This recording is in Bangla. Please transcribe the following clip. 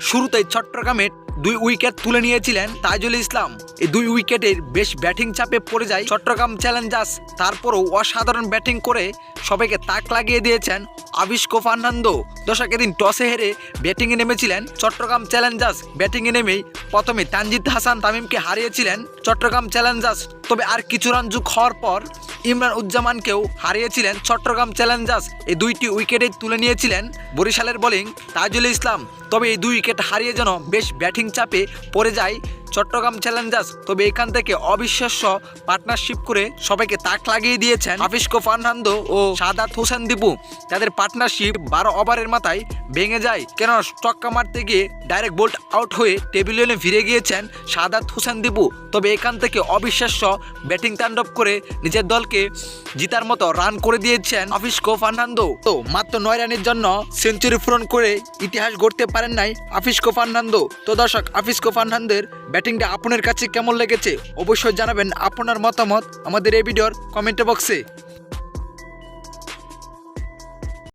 শুরুতেই চট্টগ্রামের 2 উইকেট তুলে নিয়েছিলেন তাইজুল ইসলাম। এই 2 উইকেটের বেশ ব্যাটিং চাপে পড়ে যায় চট্টগ্রাম চ্যালেঞ্জার্স। তারপরও অসাধারণ ব্যাটিং করে সবাইকে তাক লাগিয়ে দিয়েছেন আভিস্কো ফার্নান্দো। দর্শক, এদিন টসে হেরে ব্যাটিংয়ে নেমেছিলেন চট্টগ্রাম চ্যালেঞ্জার্স। ব্যাটিংয়ে নেমেই প্রথমে তানজিদ হাসান তামিমকে হারিয়েছিলেন চট্টগ্রাম চ্যালেঞ্জার্স। তবে আর কিছু রান যোগ হওয়ার পর ইমরান উজ্জামানকেও হারিয়েছিলেন চট্টগ্রাম চ্যালেঞ্জার্স। এই 2টি উইকেটে তুলে নিয়েছিলেন বরিশালের বোলিং তাইজুল ইসলাম। তবে এই 2 উইকেট হারিয়ে যেন বেশ ব্যাটিং চাপে পড়ে যায় চট্টগ্রাম চ্যালেঞ্জার্স। তবে এখান থেকে অবিশ্বাস্য পার্টনারশিপ করে সবাইকে তাক লাগিয়ে দিয়েছেন আভিস্কো ফার্নান্দো ও সাদাত হোসেন দীপু। তাদের পার্টনারশিপ 12 ওভারের মাথায় ভেঙে যায়, কেন স্টক্কা মারতে গিয়ে ডাইরেক্ট বোল্ট আউট হয়ে টেবিলে ফিরে গিয়েছেন সাদাত হোসেন দীপু। তবে এখান থেকে অবিশ্বাস্য ব্যাটিং তাণ্ডব করে নিজের দলকে জিতার মতো রান করে দিয়েছেন আভিস্কো ফার্নান্দো। তো মাত্র 9 রানের জন্য সেঞ্চুরি পূরণ করে ইতিহাস গড়তে পারেন নাই আভিস্কো ফার্নান্দো। তো দর্শক, আভিস্কো ফার্নান্দোর ব্যাটিংটা আপনার কাছে কেমন লেগেছে অবশ্যই জানাবেন আপনার মতামত আমাদের এই ভিডিওর কমেন্ট বক্সে।